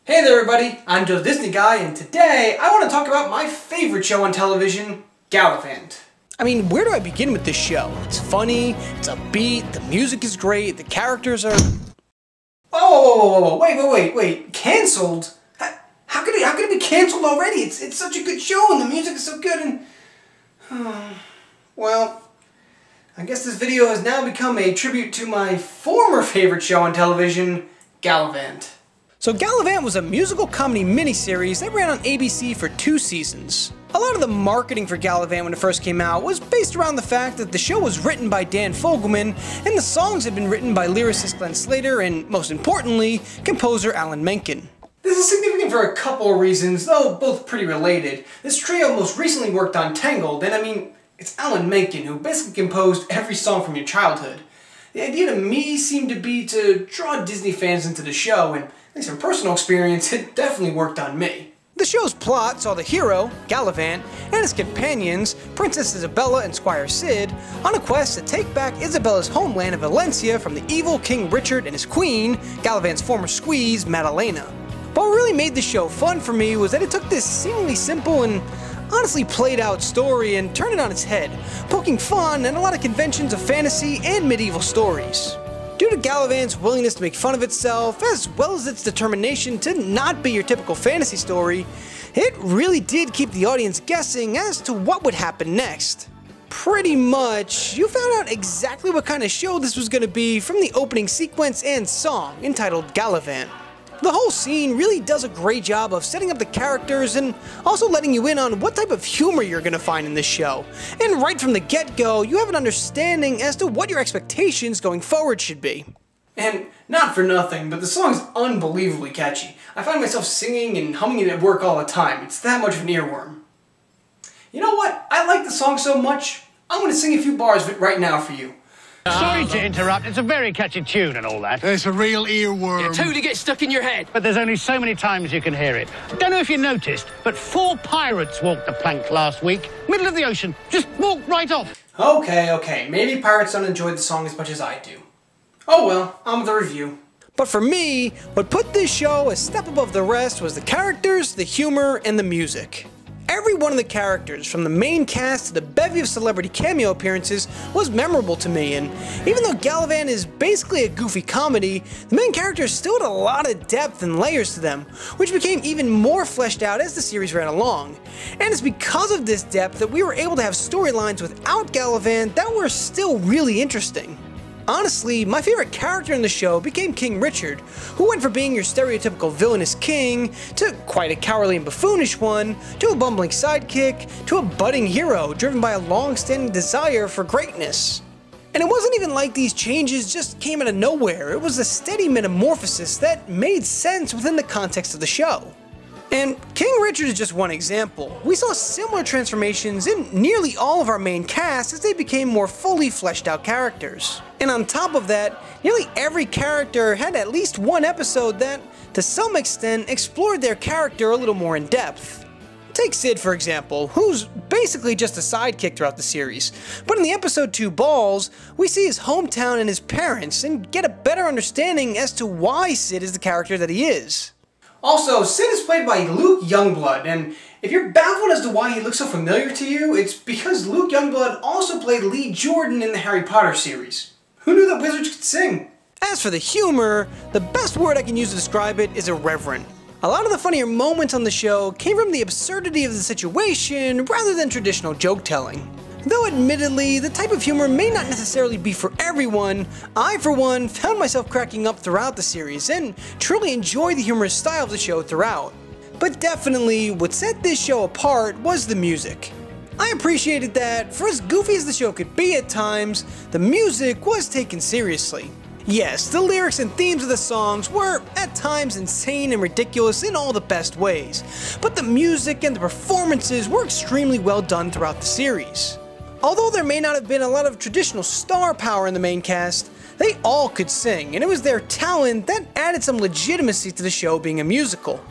Hey there everybody, I'm Joe Disney Guy, and today I want to talk about my favorite show on television, Gallivant. I mean, where do I begin with this show? It's funny, it's upbeat, the music is great, the characters are... Oh, wait, cancelled? How could it be cancelled already? It's such a good show and the music is so good and... Well, I guess this video has now become a tribute to my former favorite show on television, Gallivant. So Gallivant was a musical comedy miniseries that ran on ABC for 2 seasons. A lot of the marketing for Gallivant when it first came out was based around the fact that the show was written by Dan Fogelman and the songs had been written by lyricist Glenn Slater and, most importantly, composer Alan Menken. This is significant for a couple of reasons, though both pretty related. This trio most recently worked on Tangled, and I mean, it's Alan Menken who basically composed every song from your childhood. The idea to me seemed to be to draw Disney fans into the show, and at least from personal experience, it definitely worked on me. The show's plot saw the hero, Gallivant, and his companions, Princess Isabella and Squire Cid, on a quest to take back Isabella's homeland of Valencia from the evil King Richard and his queen, Gallivant's former squeeze, Madalena. But what really made the show fun for me was that it took this seemingly simple and honestly played out story and turned it on its head, poking fun and a lot of conventions of fantasy and medieval stories. Due to Gallivant's willingness to make fun of itself, as well as its determination to not be your typical fantasy story, it really did keep the audience guessing as to what would happen next. Pretty much, you found out exactly what kind of show this was going to be from the opening sequence and song, entitled Gallivant. The whole scene really does a great job of setting up the characters and also letting you in on what type of humor you're going to find in this show. And right from the get-go, you have an understanding as to what your expectations going forward should be. And not for nothing, but the song's unbelievably catchy. I find myself singing and humming it at work all the time. It's that much of an earworm. You know what? I like the song so much, I'm going to sing a few bars of it right now for you. Sorry to interrupt, it's a very catchy tune and all that. It's a real earworm. Yeah, 2 to get stuck in your head. But there's only so many times you can hear it. Don't know if you noticed, but 4 pirates walked the plank last week. Middle of the ocean. Just walked right off. Okay, maybe pirates don't enjoy the song as much as I do. Oh well, on with the review. But for me, what put this show a step above the rest was the characters, the humor, and the music. Every one of the characters, from the main cast to the bevy of celebrity cameo appearances, was memorable to me, and even though Gallivant is basically a goofy comedy, the main characters still had a lot of depth and layers to them, which became even more fleshed out as the series ran along. And it's because of this depth that we were able to have storylines without Gallivant that were still really interesting. Honestly, my favorite character in the show became King Richard, who went from being your stereotypical villainous king, to quite a cowardly and buffoonish one, to a bumbling sidekick, to a budding hero driven by a long-standing desire for greatness. And it wasn't even like these changes just came out of nowhere, it was a steady metamorphosis that made sense within the context of the show. And King Richard is just one example. We saw similar transformations in nearly all of our main cast as they became more fully fleshed out characters. And on top of that, nearly every character had at least one episode that, to some extent, explored their character a little more in depth. Take Cid for example, who's basically just a sidekick throughout the series, but in the episode 2 Balls, we see his hometown and his parents and get a better understanding as to why Cid is the character that he is. Also, Cid is played by Luke Youngblood, and if you're baffled as to why he looks so familiar to you, it's because Luke Youngblood also played Lee Jordan in the Harry Potter series. Who knew that wizards could sing? As for the humor, the best word I can use to describe it is irreverent. A lot of the funnier moments on the show came from the absurdity of the situation rather than traditional joke telling. Though admittedly, the type of humor may not necessarily be for everyone, I for one found myself cracking up throughout the series and truly enjoyed the humorous style of the show throughout. But definitely, what set this show apart was the music. I appreciated that, for as goofy as the show could be at times, the music was taken seriously. Yes, the lyrics and themes of the songs were, at times, insane and ridiculous in all the best ways, but the music and the performances were extremely well done throughout the series. Although there may not have been a lot of traditional star power in the main cast, they all could sing, and it was their talent that added some legitimacy to the show being a musical.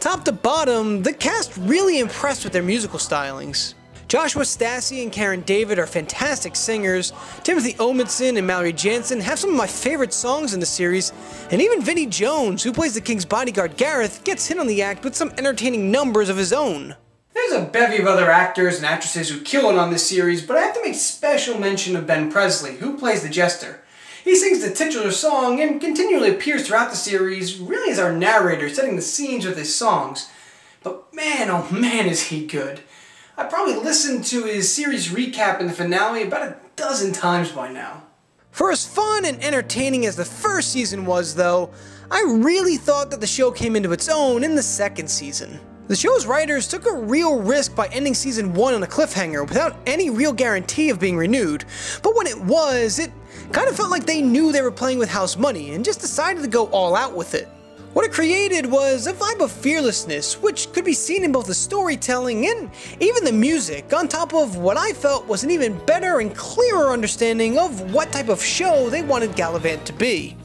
Top to bottom, the cast really impressed with their musical stylings. Joshua Stassi and Karen David are fantastic singers, Timothy Omundson and Mallory Jansen have some of my favorite songs in the series, and even Vinnie Jones, who plays the King's bodyguard Gareth, gets in on the act with some entertaining numbers of his own. There's a bevy of other actors and actresses who kill it on this series, but I have to make special mention of Ben Presley, who plays the Jester. He sings the titular song and continually appears throughout the series, really as our narrator, setting the scenes with his songs. But man, oh man, is he good. I probably listened to his series recap in the finale about a dozen times by now. For as fun and entertaining as the first season was, though, I really thought that the show came into its own in the second season. The show's writers took a real risk by ending season 1 on a cliffhanger without any real guarantee of being renewed, but when it was, it kind of felt like they knew they were playing with house money and just decided to go all out with it. What it created was a vibe of fearlessness, which could be seen in both the storytelling and even the music, on top of what I felt was an even better and clearer understanding of what type of show they wanted Gallivant to be.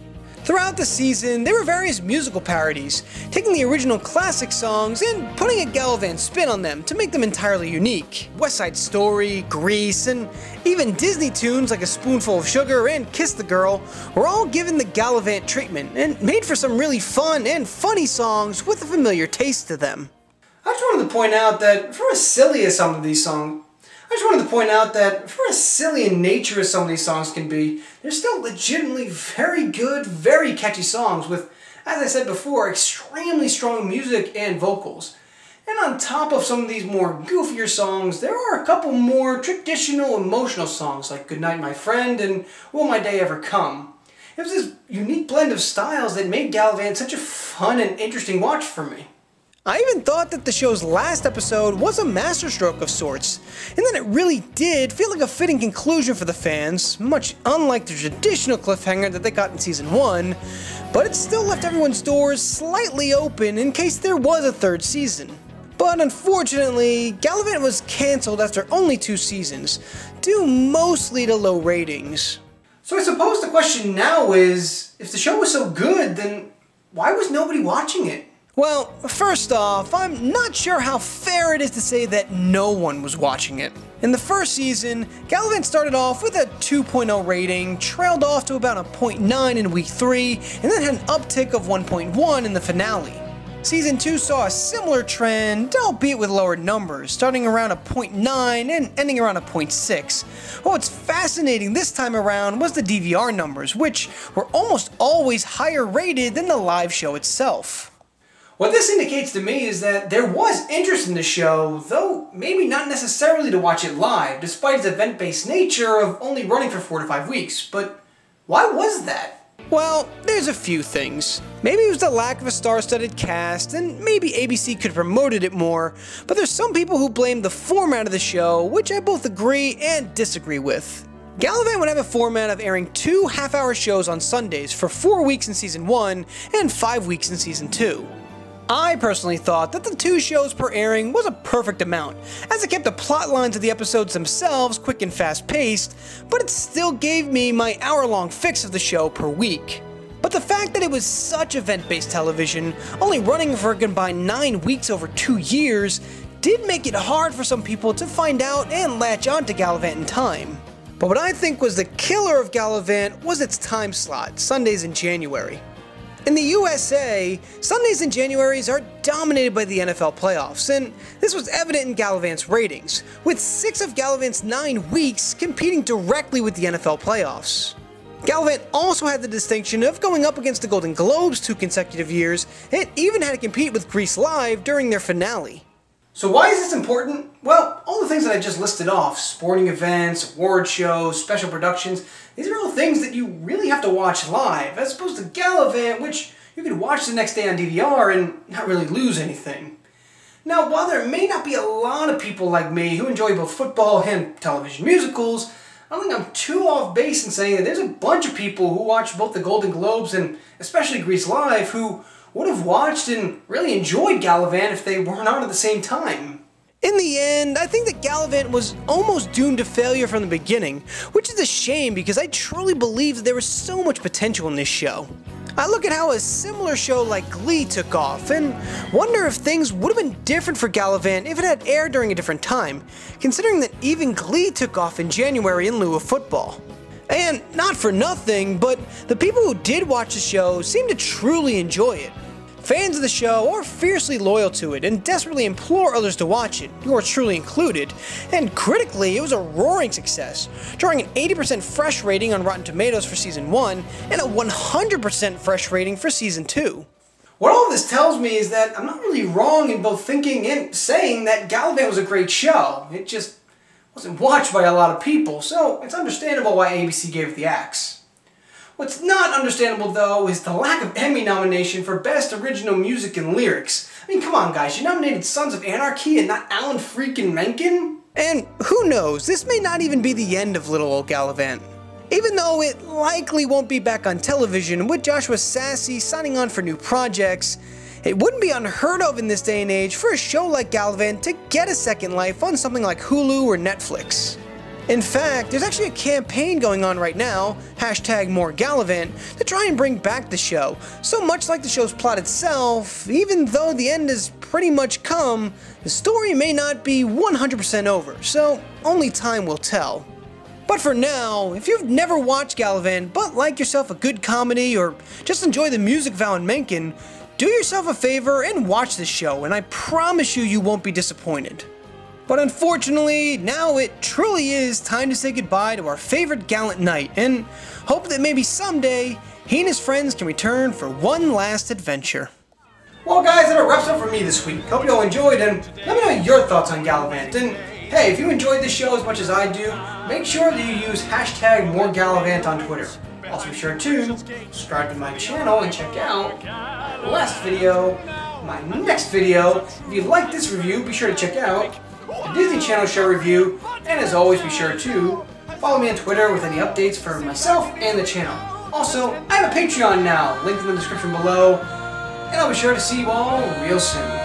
Throughout the season, there were various musical parodies, taking the original classic songs and putting a Gallivant spin on them to make them entirely unique. West Side Story, Grease, and even Disney tunes like A Spoonful of Sugar and Kiss the Girl were all given the Gallivant treatment and made for some really fun and funny songs with a familiar taste to them. I just wanted to point out that for as silly as some of these songs, for as silly in nature as some of these songs can be, they're still legitimately very good, very catchy songs with, as I said before, extremely strong music and vocals. And on top of some of these more goofier songs, there are a couple more traditional emotional songs like Goodnight My Friend and Will My Day Ever Come. It was this unique blend of styles that made Gallivant such a fun and interesting watch for me. I even thought that the show's last episode was a masterstroke of sorts, and that it really did feel like a fitting conclusion for the fans, much unlike the traditional cliffhanger that they got in season 1, but it still left everyone's doors slightly open in case there was a third season. But unfortunately, Gallivant was cancelled after only 2 seasons, due mostly to low ratings. So I suppose the question now is, if the show was so good, then why was nobody watching it? Well, first off, I'm not sure how fair it is to say that no one was watching it. In the first season, Gallivant started off with a 2.0 rating, trailed off to about a 0.9 in week 3, and then had an uptick of 1.1 in the finale. Season 2 saw a similar trend, albeit with lower numbers, starting around a 0.9 and ending around a 0.6. What's fascinating this time around was the DVR numbers, which were almost always higher rated than the live show itself. What this indicates to me is that there was interest in the show, though maybe not necessarily to watch it live, despite its event-based nature of only running for 4 to 5 weeks. But why was that? Well, there's a few things. Maybe it was the lack of a star-studded cast, and maybe ABC could have promoted it more, but there's some people who blame the format of the show, which I both agree and disagree with. Gallivant would have a format of airing 2 half-hour shows on Sundays for 4 weeks in season 1 and 5 weeks in season 2. I personally thought that the 2 shows per airing was a perfect amount, as it kept the plot lines of the episodes themselves quick and fast-paced, but it still gave me my hour-long fix of the show per week. But the fact that it was such event-based television, only running for a combined 9 weeks over 2 years, did make it hard for some people to find out and latch onto Gallivant in time. But what I think was the killer of Gallivant was its time slot, Sundays in January. In the USA, Sundays in January are dominated by the NFL playoffs, and this was evident in Gallivant's ratings, with 6 of Gallivant's 9 weeks competing directly with the NFL playoffs. Gallivant also had the distinction of going up against the Golden Globes 2 consecutive years, and even had to compete with Grease Live during their finale. So why is this important? Well, all the things that I just listed off, sporting events, award shows, special productions, these are all things that you really have to watch live, as opposed to Gallivant, which you could watch the next day on DVR and not really lose anything. Now, while there may not be a lot of people like me who enjoy both football and television musicals, I don't think I'm too off base in saying that there's a bunch of people who watch both the Golden Globes and especially Grease Live who would have watched and really enjoyed Gallivant if they weren't on at the same time. In the end, I think that Gallivant was almost doomed to failure from the beginning, which is a shame because I truly believe that there was so much potential in this show. I look at how a similar show like Glee took off, and wonder if things would have been different for Gallivant if it had aired during a different time, considering that even Glee took off in January in lieu of football. And not for nothing, but the people who did watch the show seemed to truly enjoy it. Fans of the show are fiercely loyal to it and desperately implore others to watch it, yours truly included, and critically it was a roaring success, drawing an 80% fresh rating on Rotten Tomatoes for Season 1 and a 100% fresh rating for Season 2. What all this tells me is that I'm not really wrong in both thinking and saying that Gallivant was a great show. It just wasn't watched by a lot of people, so it's understandable why ABC gave it the axe. What's not understandable, though, is the lack of Emmy nomination for Best Original Music and Lyrics. I mean, come on, guys, you nominated Sons of Anarchy and not Alan freaking Menken? And who knows, this may not even be the end of Little Old Gallivant. Even though it likely won't be back on television, with Joshua Sassy signing on for new projects, it wouldn't be unheard of in this day and age for a show like Gallivant to get a second life on something like Hulu or Netflix. In fact, there's actually a campaign going on right now, #MoreGallivant, to try and bring back the show. So much like the show's plot itself, even though the end has pretty much come, the story may not be 100% over, so only time will tell. But for now, if you've never watched Gallivant but like yourself a good comedy or just enjoy the music of Alan Menken, do yourself a favor and watch this show, and I promise you won't be disappointed. But unfortunately, now it truly is time to say goodbye to our favorite gallant knight, and hope that maybe someday he and his friends can return for one last adventure. Well guys, that wraps up for me this week. Hope you all enjoyed, and let me know your thoughts on Gallivant. And hey, if you enjoyed this show as much as I do, make sure that you use #MoreGallivant on Twitter. Also be sure to subscribe to my channel and check out my last video, my next video. If you like this review, be sure to check out the Disney Channel show review, and as always, be sure to follow me on Twitter with any updates for myself and the channel. Also, I have a Patreon now, linked in the description below, and I'll be sure to see you all real soon.